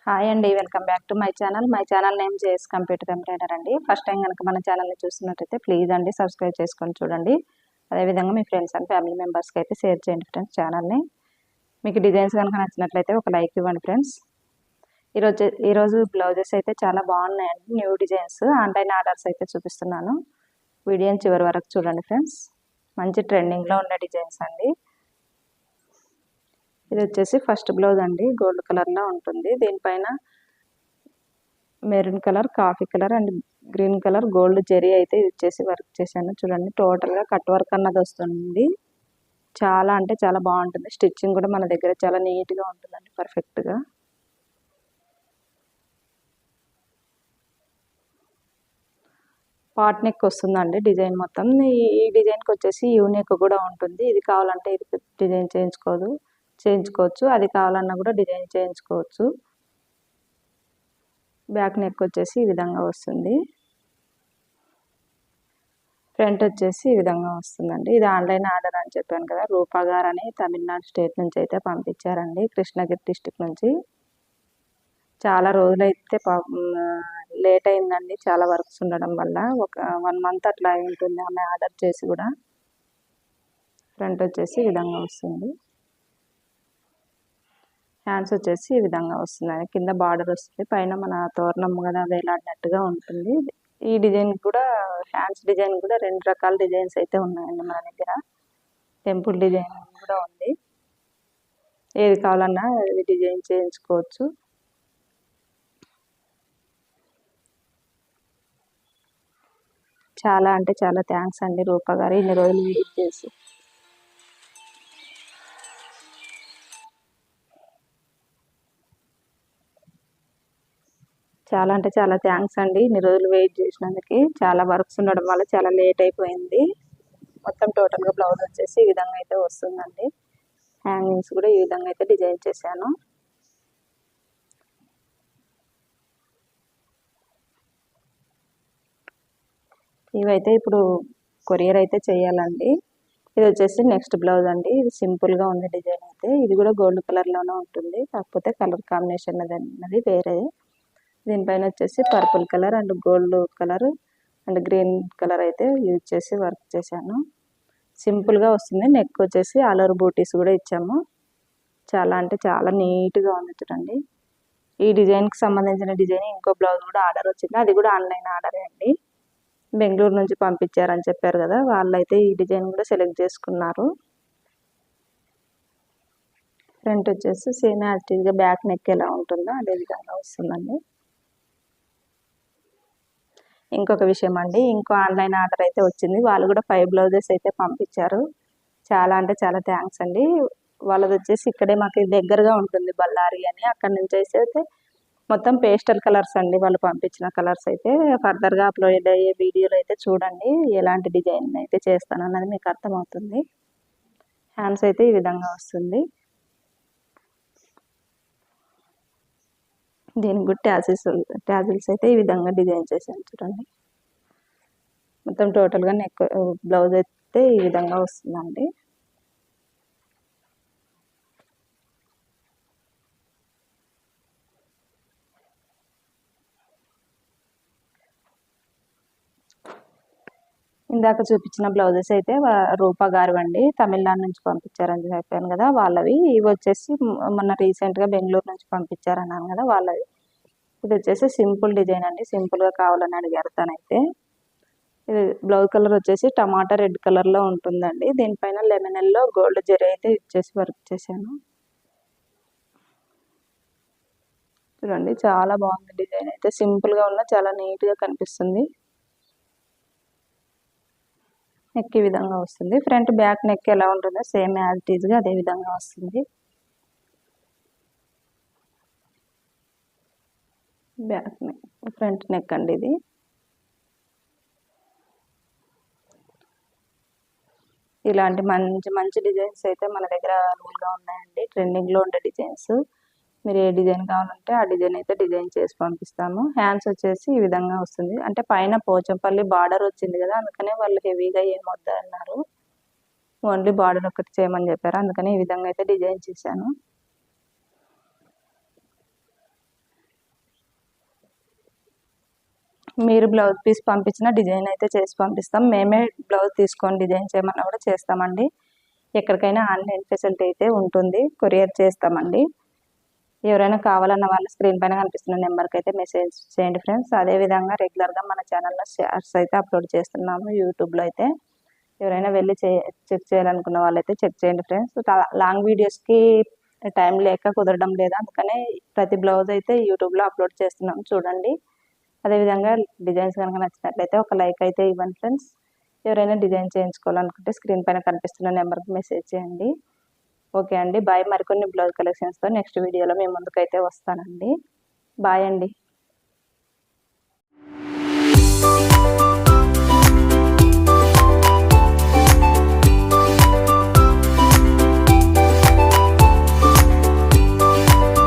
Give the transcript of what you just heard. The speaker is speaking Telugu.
హాయ్ అండి, welcome back to my channel. My channel name JS computer embroider అండి. ఫస్ట్ టైం కనుక మన ఛానల్ని చూస్తున్నట్టయితే ప్లీజ్ అండి సబ్స్క్రైబ్ చేసుకొని చూడండి. అదేవిధంగా మీ ఫ్రెండ్స్ అండ్ ఫ్యామిలీ మెంబర్స్కి అయితే షేర్ చేయండి ఫ్రెండ్స్ ఛానల్ని. మీకు డిజైన్స్ కనుక నచ్చినట్లయితే ఒక లైక్ ఇవ్వండి ఫ్రెండ్స్. ఈరోజు బ్లౌజెస్ అయితే చాలా బాగున్నాయండి, న్యూ డిజైన్స్. ఆన్లైన్ ఆర్డర్స్ అయితే చూపిస్తున్నాను, వీడియోని చివరి వరకు చూడండి ఫ్రెండ్స్. మంచి ట్రెండింగ్లో ఉన్న డిజైన్స్ అండి. ఇది వచ్చేసి ఫస్ట్ బ్లౌజ్ అండి, గోల్డ్ కలర్లో ఉంటుంది. దీనిపైన maroon colour, coffee colour and green colour gold zari అయితే యూజ్ చేసి వర్క్ చేశాను. చూడండి, టోటల్గా కట్ వర్క్ అన్నది వస్తుంది. చాలా అంటే చాలా బాగుంటుంది. స్టిచ్చింగ్ కూడా మన దగ్గర చాలా నీట్గా ఉంటుందండి, పర్ఫెక్ట్గా. పాట్ నెక్ వస్తుందండి డిజైన్ మొత్తం. ఈ డిజైన్కి వచ్చేసి యూ నెక్ కూడా ఉంటుంది. ఇది కావాలంటే ఇది డిజైన్ చేయించుకోవచ్చు, అది కావాలన్నా కూడా డిజైన్ చేయించుకోవచ్చు. బ్యాక్ నెక్ వచ్చేసి ఈ విధంగా వస్తుంది. ఫ్రంట్ వచ్చేసి ఈ విధంగా వస్తుందండి. ఇది ఆన్లైన్ ఆర్డర్ అని చెప్పాను కదా, రూపా గారు అని తమిళనాడు స్టేట్ నుంచి అయితే పంపించారండి, కృష్ణగిరి డిస్టిక్ నుంచి. చాలా రోజులైతే లేట్ అయిందండి, చాలా వర్క్స్ ఉండడం వల్ల. ఒక 1 మంత్ అట్లా ఉంటుంది ఆమె ఆర్డర్ చేసి కూడా. ఫ్రంట్ వచ్చేసి ఈ విధంగా వస్తుంది. హ్యాండ్స్ వచ్చేసి ఈ విధంగా వస్తుంది. కింద బార్డర్ వస్తుంది, పైన మన తోరణం కదా వేలాడినట్టుగా ఉంటుంది. ఈ డిజైన్ కూడా, హ్యాండ్స్ డిజైన్ కూడా 2 రకాల డిజైన్స్ అయితే ఉన్నాయండి మన దగ్గర. టెంపుల్ డిజైన్ కూడా ఉంది. ఏది కావాలన్నా ఇది డిజైన్ చేయించుకోవచ్చు. చాలా అంటే చాలా థ్యాంక్స్ అండి రూపా గారు, ఇన్ని రోజులు వెయిట్ చేసి. చాలా అంటే చాలా థ్యాంక్స్ అండి, ఇన్ని రోజులు వెయిట్ చేసినందుకు. చాలా వర్క్స్ ఉండడం వల్ల చాలా లేట్ అయిపోయింది. మొత్తం టోటల్గా బ్లౌజ్ వచ్చేసి ఈ విధంగా అయితే వస్తుందండి. హ్యాంగింగ్స్ కూడా ఈ విధంగా అయితే డిజైన్ చేశాను. ఇవైతే ఇప్పుడు కొరియర్ అయితే చేయాలండి. ఇది వచ్చేసి నెక్స్ట్ బ్లౌజ్ అండి. ఇది సింపుల్గా ఉంది డిజైన్ అయితే. ఇది కూడా గోల్డ్ కలర్లోనే ఉంటుంది, కాకపోతే కలర్ కాంబినేషన్ అన్నది వేరే. దీనిపైన వచ్చేసి purple colour and gold colour and green colour అయితే యూజ్ చేసి వర్క్ చేశాను. సింపుల్గా వస్తుంది. నెక్ వచ్చేసి ఆల్ ఓవర్ బూటీస్ కూడా ఇచ్చాము. చాలా అంటే చాలా నీట్గా ఉంది చూడండి. ఈ డిజైన్కి సంబంధించిన డిజైన్ ఇంకో బ్లౌజ్ కూడా ఆర్డర్ వచ్చింది, అది కూడా ఆన్లైన్ ఆర్డరే అండి. బెంగళూరు నుంచి పంపించారని చెప్పారు కదా, వాళ్ళైతే ఈ డిజైన్ కూడా సెలెక్ట్ చేసుకున్నారు. ఫ్రంట్ వచ్చేసి సేమ్ యాక్టివ్గా బ్యాక్ నెక్ ఎలా ఉంటుందో అదే విధంగా వస్తుందండి. ఇంకొక విషయం అండి, ఇంకో ఆన్లైన్ ఆర్డర్ అయితే వచ్చింది. వాళ్ళు కూడా 5 బ్లౌజెస్ అయితే పంపించారు. చాలా అంటే చాలా థ్యాంక్స్ అండి. వాళ్ళది వచ్చేసి ఇక్కడే మాకు దగ్గరగా ఉంటుంది, బళ్ళారి అని. అక్కడ నుంచి అయితే మొత్తం పేస్టల్ కలర్స్ అండి వాళ్ళు పంపించిన కలర్స్ అయితే. ఫర్దర్గా అప్లోడ్ అయ్యే వీడియోలో అయితే చూడండి ఎలాంటి డిజైన్ అయితే చేస్తాను అన్నది మీకు అర్థమవుతుంది. హ్యాండ్స్ అయితే ఈ విధంగా వస్తుంది. దీనికి కూడా ట్యాజిల్స్ అయితే ఈ విధంగా డిజైన్ చేశాను చూడండి. మొత్తం టోటల్గా నెక్ బ్లౌజ్ అయితే ఈ విధంగా వస్తుందండి. ఇందాక చూపించిన బ్లౌజెస్ అయితే రూపా గారు అండి, తమిళనాడు నుంచి పంపించారని చెప్పాను కదా, వాళ్ళవి. ఇవి వచ్చేసి మొన్న రీసెంట్గా బెంగళూరు నుంచి పంపించారన్నాను కదా, వాళ్ళవి. ఇది వచ్చేసి సింపుల్ డిజైన్ అండి, సింపుల్గా కావాలని అడిగారు తనైతే. ఇది బ్లౌజ్ కలర్ వచ్చేసి టమాటా రెడ్ కలర్లో ఉంటుందండి. దీనిపైన లెమన్ ఎల్లో గోల్డ్ జెరీ అయితే ఇచ్చేసి వర్క్ చేశాను. చూడండి, చాలా బాగుంది డిజైన్ అయితే. సింపుల్గా ఉన్న చాలా నీట్గా కనిపిస్తుంది. నెక్ ఈ విధంగా వస్తుంది. ఫ్రంట్ బ్యాక్ నెక్ ఎలా ఉంటుందో సేమ్ యాజ్ ఇట్ ఈజ్గా అదే విధంగా వస్తుంది. బ్యాక్ నెక్, ఫ్రంట్ నెక్ అండి ఇది. ఇలాంటి మంచి మంచి డిజైన్స్ అయితే మన దగ్గర అవైలబుల్గా ఉన్నాయండి, ట్రెండింగ్లో ఉండే డిజైన్స్. మీరు ఏ డిజైన్ కావాలంటే ఆ డిజైన్ అయితే డిజైన్ చేసి పంపిస్తాము. హ్యాండ్స్ వచ్చేసి ఈ విధంగా వస్తుంది. అంటే పైన పోచంపల్లి బార్డర్ వచ్చింది కదా, అందుకనే వాళ్ళు హెవీగా ఏమొద్దు అన్నారు, ఓన్లీ బార్డర్ ఒకటి చేయమని చెప్పారు. అందుకని ఈ విధంగా అయితే డిజైన్ చేశాను. మీరు బ్లౌజ్ పీస్ పంపించిన డిజైన్ అయితే చేసి పంపిస్తాం. మేమే బ్లౌజ్ తీసుకొని డిజైన్ చేయమన్నా కూడా చేస్తామండి. ఎక్కడికైనా ఆన్లైన్ ఫెసిలిటీ అయితే ఉంటుంది, కొరియర్ చేస్తామండి. ఎవరైనా కావాలన్న వాళ్ళు స్క్రీన్ పైన కనిపిస్తున్న నెంబర్కి అయితే మెసేజ్ చేయండి ఫ్రెండ్స్. అదేవిధంగా రెగ్యులర్గా మన ఛానల్లో షార్ట్స్ అయితే అప్లోడ్ చేస్తున్నాము యూట్యూబ్లో అయితే. ఎవరైనా వెళ్ళి చెక్ చేయాలనుకున్న వాళ్ళైతే చెక్ చేయండి ఫ్రెండ్స్. లాంగ్ వీడియోస్కి టైం లేక కుదరడం లేదు, అందుకనే ప్రతి బ్లౌజ్ అయితే యూట్యూబ్లో అప్లోడ్ చేస్తున్నాం, చూడండి. అదేవిధంగా డిజైన్స్ కనుక నచ్చినట్లయితే ఒక లైక్ అయితే ఇవ్వండి ఫ్రెండ్స్. ఎవరైనా డిజైన్ చేయించుకోవాలనుకుంటే స్క్రీన్ పైన కనిపిస్తున్న నెంబర్కి మెసేజ్ చేయండి. ఓకే అండి, బాయ్. మరికొన్ని బ్లౌజ్ కలెక్షన్స్తో నెక్స్ట్ వీడియోలో మేము ముందుకైతే వస్తానండి. బాయ్ అండి.